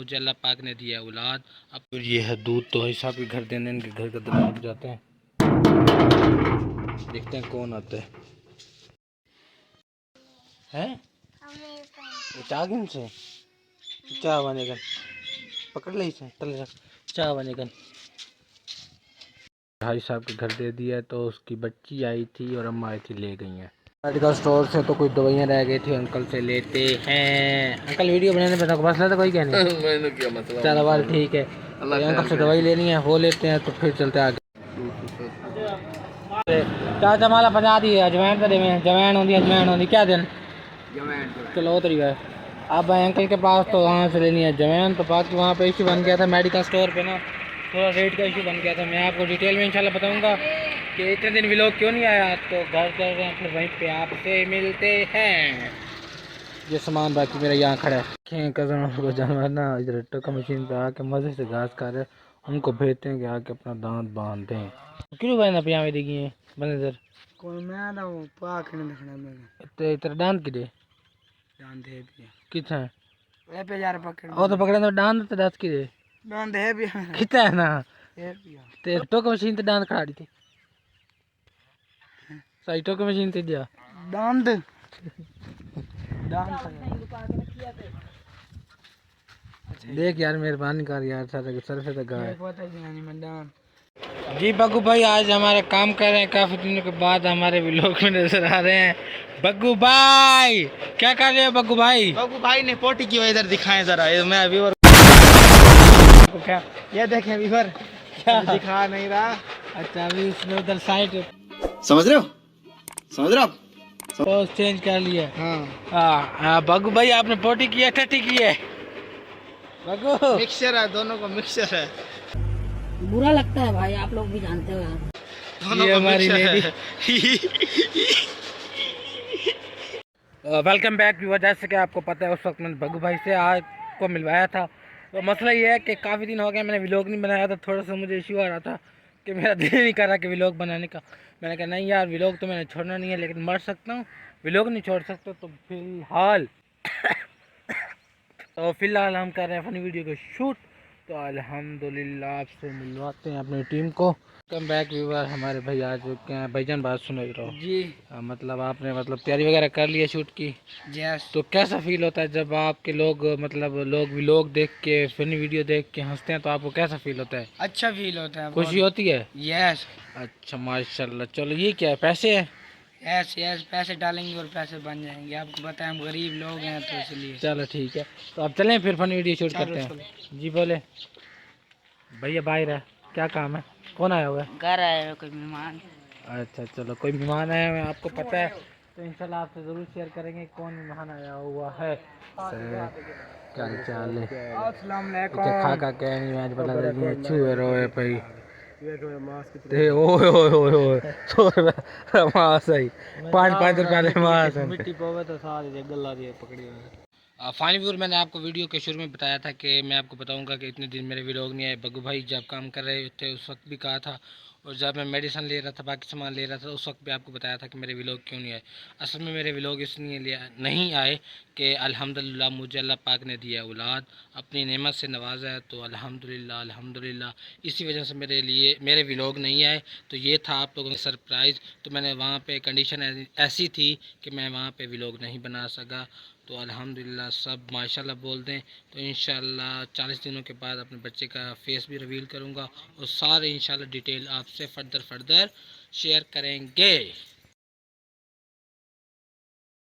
मुझे अल्लाह पाक ने दिया औलाद। अब ये है दूध, तो हिसाब के घर देने, इनके घर का दरवाजा जाते हैं, देखते हैं कौन आता है चागिन से चाह बनेगा, पकड़ ले इसे तले रख, चाह बनेगा। भाई साहब के घर दे दिया, तो उसकी बच्ची आई थी और अम्मा आई थी, ले गई हैं मेडिकल स्टोर से। तो कुछ दवाइयाँ रह गई थी, अंकल से लेते हैं। अंकल वीडियो बनाने में मसला था कोई क्या नहीं मैंने क्या मसला, चलो बाल ठीक है। अंकल से दवाई लेनी है, वो लेते हैं, तो फिर चलते आगे। चाचा माला 50 दी अजवैन तो देवे, जवैन होती अजवैन होती क्या दिन, चलो उतरी गए। अब अंकल के पास तो वहाँ से लेनी है जवैन, तो बाकी वहाँ पे इशू बन गया था मेडिकल स्टोर पे ना, थोड़ा रेट का इशू बन गया था। मैं आपको डिटेल में इंशाल्लाह बताऊंगा कि इतने दिन व्लॉग क्यों नहीं आया। तो घर चल रहे हैं, फिर वहीं पे आपसे मिलते हैं। ये सामान बाकी मेरा यहाँ खड़ा है। कज़न को जानवर ना इधर टोका मशीन पे आके मज़े से घास खा रहे, उनको भेजते हैं कि आके अपना दांत बांध दें। क्यों भाई ना पियावे देखी है बंदे सर कोई मैं ना वो पाखने देखना मेरे ते तेरा दांत किधे दांत है भी कितना है ए पे यार पकड़ ओ तो पकड़े तो दांत ते दांत किधे दांत है भी कितना है ना है भी ते टोका मशीन ते दांत खड़ा दी थी सही टोका मशीन ते जा दांत देख यार मेहरबानी कर यार, सारे सर पे तक गाय। जी बग्गू भाई आज हमारे काम कर रहे हैं, काफी दिनों के बाद हमारे व्लॉग में नजर आ रहे हैं। बग्गू भाई क्या कर रहे हो बग्गू भाई? बग्गू भाई ने पोटी की इधर दिखाएं जरा, मैं अभी और क्या ये देखें व्यूअर क्या दिखा नहीं रहा। अच्छा अभी इसने उधर साइड समझ रहे हो, समझ रहे हो आप, पोज चेंज कर लिया। हाँ बग्गू भाई आपने पोटी की है टट्टी की है? बग्गू मिक्सचर है, दोनों को मिक्सचर है। बुरा लगता है भाई, आप लोग भी जानते हो यार। ये हमारी लेडी वेलकम बैक व्यूअर। जैसे कि आपको पता है उस वक्त मैंने बग्गू भाई से आज को मिलवाया था। तो मसला ये है कि काफ़ी दिन हो गया मैंने व्लॉग नहीं बनाया था, थोड़ा सा मुझे इशू आ रहा था कि मेरा दिल नहीं कर रहा कि व्लॉग बनाने का। मैंने कहा नहीं यार व्लॉग तो मैंने छोड़ना नहीं है, लेकिन मर सकता हूँ, व्लॉग नहीं छोड़ सकता। तो फिलहाल हम कर रहे हैं फनी वीडियो को शूट। तो अल्हम्दुलिल्लाह आपसे मिलवाते हैं अपनी टीम को। कम बैक व्यूअर हमारे भाई आ चुके हैं। भाईजान बात सुन रहे हो जी, मतलब आपने मतलब तैयारी वगैरह कर ली है शूट की? यस। तो कैसा फील होता है जब आपके लोग मतलब लोग व्लॉग देख के फनी वीडियो देख के हंसते हैं, तो आपको कैसा फील होता है? अच्छा फील होता है, खुशी होती है? यस। अच्छा माशाल्लाह। चलो ये क्या है, पैसे हैं? यस यस, पैसे डालेंगे और पैसे बन जाएंगे। आपको पता है हम गरीब लोग हैं तो इसलिए। चलो ठीक है, तो अब चलें फिर फनी वीडियो शूट करते हैं। जी बोले भैया बाहर है, क्या काम है? कौन आया हुआ है? घर आए कोई मेहमान। अच्छा चलो कोई मेहमान आया हुआ है, आपको पता है तो इंशाल्लाह आपसे ज़रूर शेयर करेंगे कौन मेहमान आया हुआ है। क्या चाल है? अस्सलाम वालेकुम। खा खा के नहीं आज बता रही है छुए रोए भाई ते ओए ओए ओए ओए 100 रुपए मास है, 5 रुपए ले मास मिट्टी पावे तो सारी गल्ला दी पकड़ी। फाइनली व्यूअर मैंने आपको वीडियो के शुरू में बताया था कि मैं आपको बताऊंगा कि इतने दिन मेरे व्लॉग नहीं आए। बग्गू भाई जब काम कर रहे थे उस वक्त भी कहा था, और जब मैं मेडिसिन ले रहा था बाकी सामान ले रहा था उस वक्त भी आपको बताया था कि मेरे व्लॉग क्यों नहीं आए। असल में मेरे व्लॉग इसलिए नहीं आए कि अल्हम्दुलिल्लाह मुझे अल्लाह पाक ने दिया औलाद, अपनी नेमत से नवाजा है, तो अल्हम्दुलिल्लाह अल्हम्दुलिल्लाह इसी वजह से मेरे व्लॉग नहीं आए। तो ये था आप लोगों का सरप्राइज़। तो मैंने वहाँ पे कंडीशन ऐसी थी कि मैं वहाँ पे व्लॉग नहीं बना सका। तो अल्हम्दुलिल्लाह सब माशाल्लाह बोल दें, तो इंशाल्लाह 40 दिनों के बाद अपने बच्चे का फेस भी रिवील करूँगा और सारे इंशाल्लाह डिटेल आपसे फर्दर शेयर करेंगे।